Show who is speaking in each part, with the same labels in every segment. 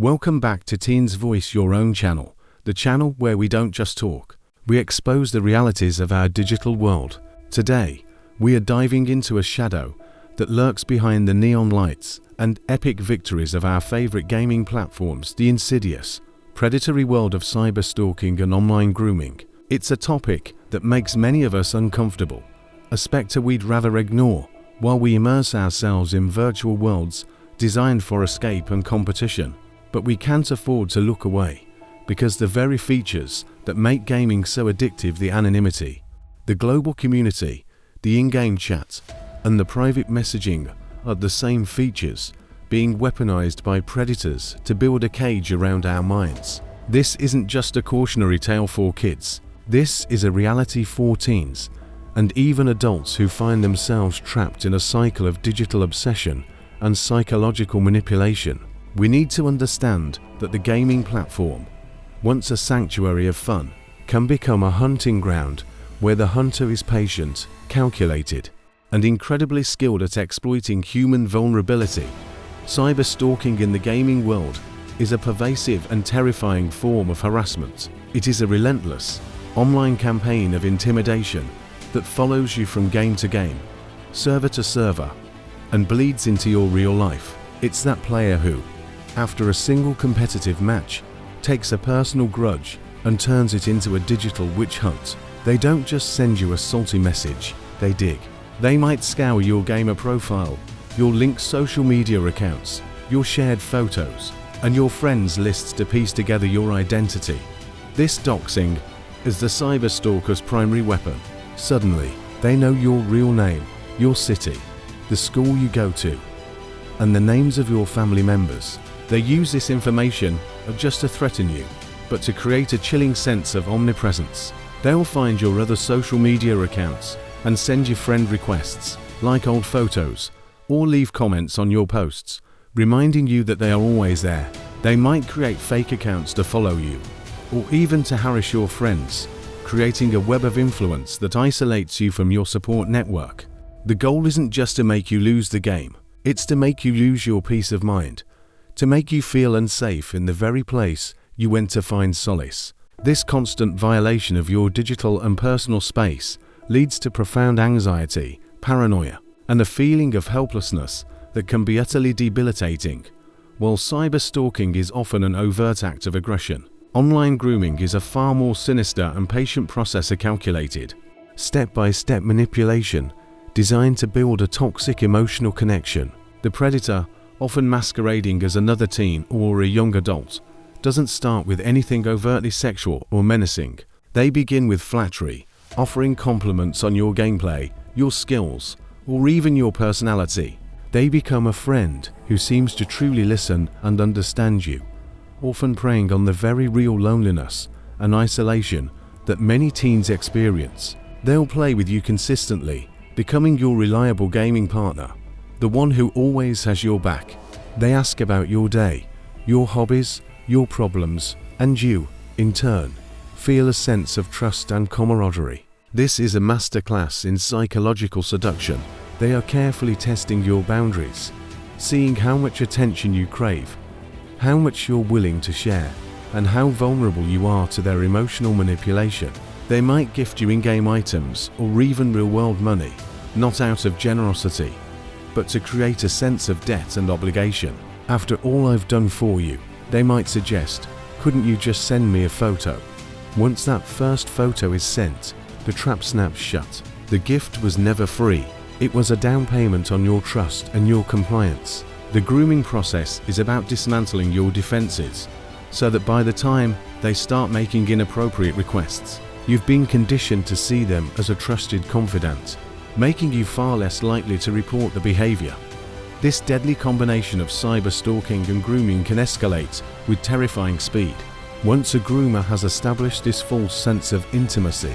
Speaker 1: Welcome back to Teens Voice Your Own channel, the channel where we don't just talk, we expose the realities of our digital world. Today, we are diving into a shadow that lurks behind the neon lights and epic victories of our favorite gaming platforms, the insidious, predatory world of cyberstalking and online grooming. It's a topic that makes many of us uncomfortable, a spectre we'd rather ignore while we immerse ourselves in virtual worlds designed for escape and competition. But we can't afford to look away, because the very features that make gaming so addictive, the anonymity, the global community, the in-game chat, and the private messaging, are the same features being weaponized by predators to build a cage around our minds. This isn't just a cautionary tale for kids. This is a reality for teens, and even adults who find themselves trapped in a cycle of digital obsession and psychological manipulation. We need to understand that the gaming platform, once a sanctuary of fun, can become a hunting ground where the hunter is patient, calculated, and incredibly skilled at exploiting human vulnerability. Cyberstalking in the gaming world is a pervasive and terrifying form of harassment. It is a relentless, online campaign of intimidation that follows you from game to game, server to server, and bleeds into your real life. It's that player who, after a single competitive match, takes a personal grudge and turns it into a digital witch hunt. They don't just send you a salty message, they dig. They might scour your gamer profile, your linked social media accounts, your shared photos, and your friends' lists to piece together your identity. This doxing is the cyberstalker's primary weapon. Suddenly, they know your real name, your city, the school you go to, and the names of your family members. They use this information not just to threaten you, but to create a chilling sense of omnipresence. They'll find your other social media accounts and send you friend requests, like old photos, or leave comments on your posts, reminding you that they are always there. They might create fake accounts to follow you, or even to harass your friends, creating a web of influence that isolates you from your support network. The goal isn't just to make you lose the game, it's to make you lose your peace of mind, to make you feel unsafe in the very place you went to find solace. This constant violation of your digital and personal space leads to profound anxiety, paranoia, and a feeling of helplessness that can be utterly debilitating. While cyberstalking is often an overt act of aggression, online grooming is a far more sinister and patient process, a calculated, step-by-step manipulation designed to build a toxic emotional connection. The predator, often masquerading as another teen or a young adult, doesn't start with anything overtly sexual or menacing. They begin with flattery, offering compliments on your gameplay, your skills, or even your personality. They become a friend who seems to truly listen and understand you, often preying on the very real loneliness and isolation that many teens experience. They'll play with you consistently, becoming your reliable gaming partner, the one who always has your back. They ask about your day, your hobbies, your problems, and you, in turn, feel a sense of trust and camaraderie. This is a masterclass in psychological seduction. They are carefully testing your boundaries, seeing how much attention you crave, how much you're willing to share, and how vulnerable you are to their emotional manipulation. They might gift you in-game items or even real-world money, not out of generosity, but to create a sense of debt and obligation. After all I've done for you, they might suggest, couldn't you just send me a photo? Once that first photo is sent, the trap snaps shut. The gift was never free. It was a down payment on your trust and your compliance. The grooming process is about dismantling your defenses, so that by the time they start making inappropriate requests, you've been conditioned to see them as a trusted confidant, making you far less likely to report the behavior. This deadly combination of cyberstalking and grooming can escalate with terrifying speed. Once a groomer has established this false sense of intimacy,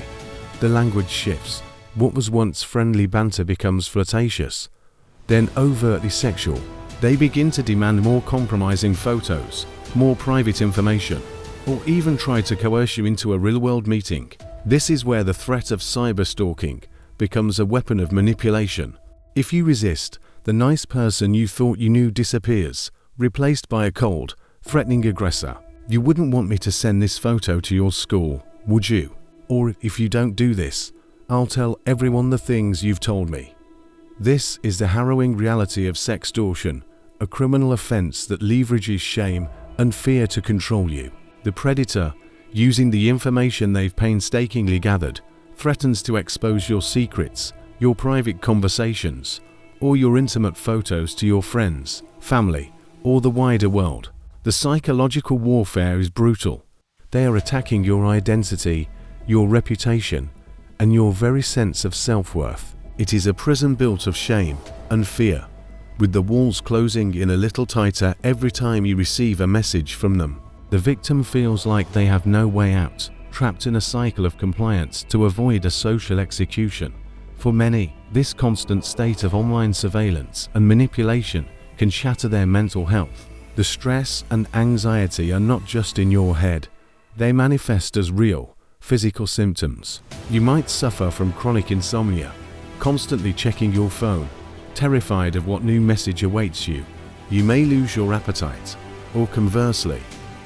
Speaker 1: the language shifts. What was once friendly banter becomes flirtatious, then overtly sexual. They begin to demand more compromising photos, more private information, or even try to coerce you into a real-world meeting. This is where the threat of cyberstalking becomes a weapon of manipulation. If you resist, the nice person you thought you knew disappears, replaced by a cold, Threatening aggressor. You wouldn't want me to send this photo to your school, would you? Or if you don't do this, I'll tell everyone the things you've told me. This is the harrowing reality of sextortion, a criminal offense that leverages shame and fear to control you. The predator, using the information they've painstakingly gathered, threatens to expose your secrets, your private conversations, or your intimate photos to your friends, family, or the wider world. The psychological warfare is brutal. They are attacking your identity, your reputation, and your very sense of self-worth. It is a prison built of shame and fear, with the walls closing in a little tighter every time you receive a message from them. The victim feels like they have no way out, trapped in a cycle of compliance to avoid a social execution. For many, this constant state of online surveillance and manipulation can shatter their mental health. The stress and anxiety are not just in your head. They manifest as real, physical symptoms. You might suffer from chronic insomnia, constantly checking your phone, terrified of what new message awaits you. You may lose your appetite, or conversely,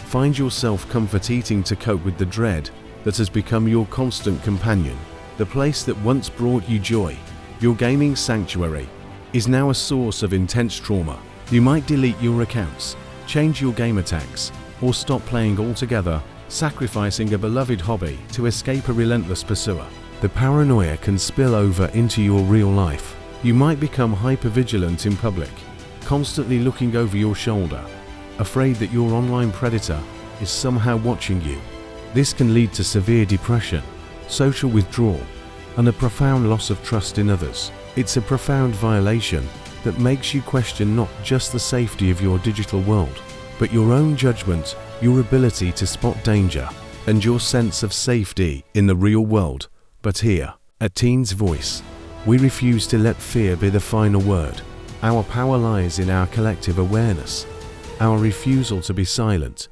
Speaker 1: find yourself comfort eating to cope with the dread that has become your constant companion. The place that once brought you joy, your gaming sanctuary, is now a source of intense trauma. You might delete your accounts, change your gamer tags, or stop playing altogether, sacrificing a beloved hobby to escape a relentless pursuer. The paranoia can spill over into your real life. You might become hypervigilant in public, constantly looking over your shoulder, afraid that your online predator is somehow watching you. This can lead to severe depression, social withdrawal, and a profound loss of trust in others. It's a profound violation that makes you question not just the safety of your digital world, but your own judgment, your ability to spot danger, and your sense of safety in the real world. But here, at Teen's Voice, we refuse to let fear be the final word. Our power lies in our collective awareness, our refusal to be silent,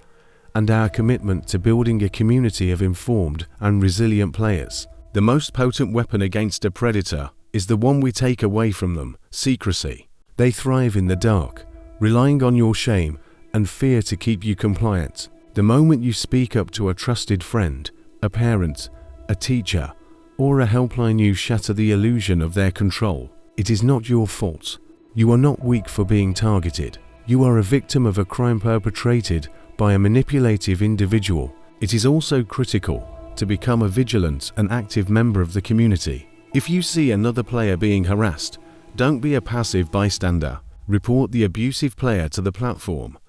Speaker 1: and our commitment to building a community of informed and resilient players. The most potent weapon against a predator is the one we take away from them: secrecy. They thrive in the dark, relying on your shame and fear to keep you compliant. The moment you speak up to a trusted friend, a parent, a teacher, or a helpline, you shatter the illusion of their control. It is not your fault. You are not weak for being targeted. You are a victim of a crime perpetrated by a manipulative individual. It is also critical to become a vigilant and active member of the community. If you see another player being harassed, don't be a passive bystander. Report the abusive player to the platform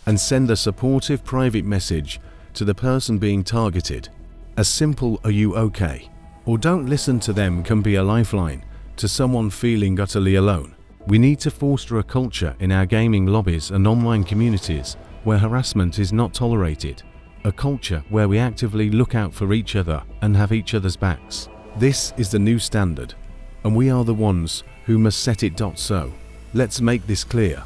Speaker 1: and send a supportive private message to the person being targeted. A simple "Are you okay?" or "Don't listen to them" can be a lifeline to someone feeling utterly alone. We need to foster a culture in our gaming lobbies and online communities where harassment is not tolerated. A culture where we actively look out for each other and have each other's backs. This is the new standard, and we are the ones who must set it. So, let's make this clear.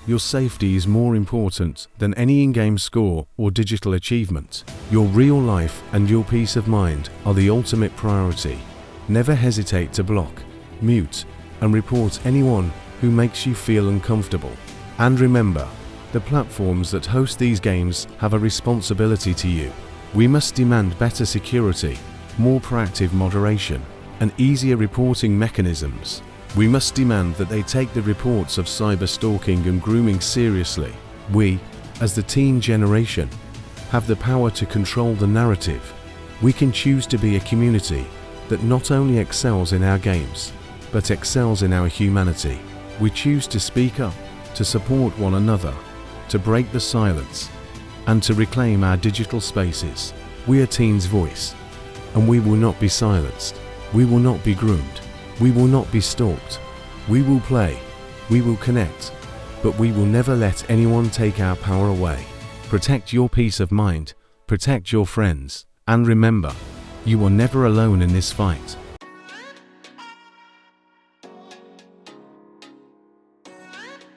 Speaker 1: Your safety is more important than any in-game score or digital achievement. Your real life and your peace of mind are the ultimate priority. Never hesitate to block, mute, and report anyone who makes you feel uncomfortable. And remember, the platforms that host these games have a responsibility to you. We must demand better security, more proactive moderation, and easier reporting mechanisms. We must demand that they take the reports of cyberstalking and grooming seriously. We, as the teen generation, have the power to control the narrative. We can choose to be a community that not only excels in our games, but excels in our humanity. We choose to speak up, to support one another, to break the silence, and to reclaim our digital spaces. We are Teen's Voice, and we will not be silenced. We will not be groomed. We will not be stalked. We will play. We will connect. But we will never let anyone take our power away. Protect your peace of mind. Protect your friends. And remember, you are never alone in this fight.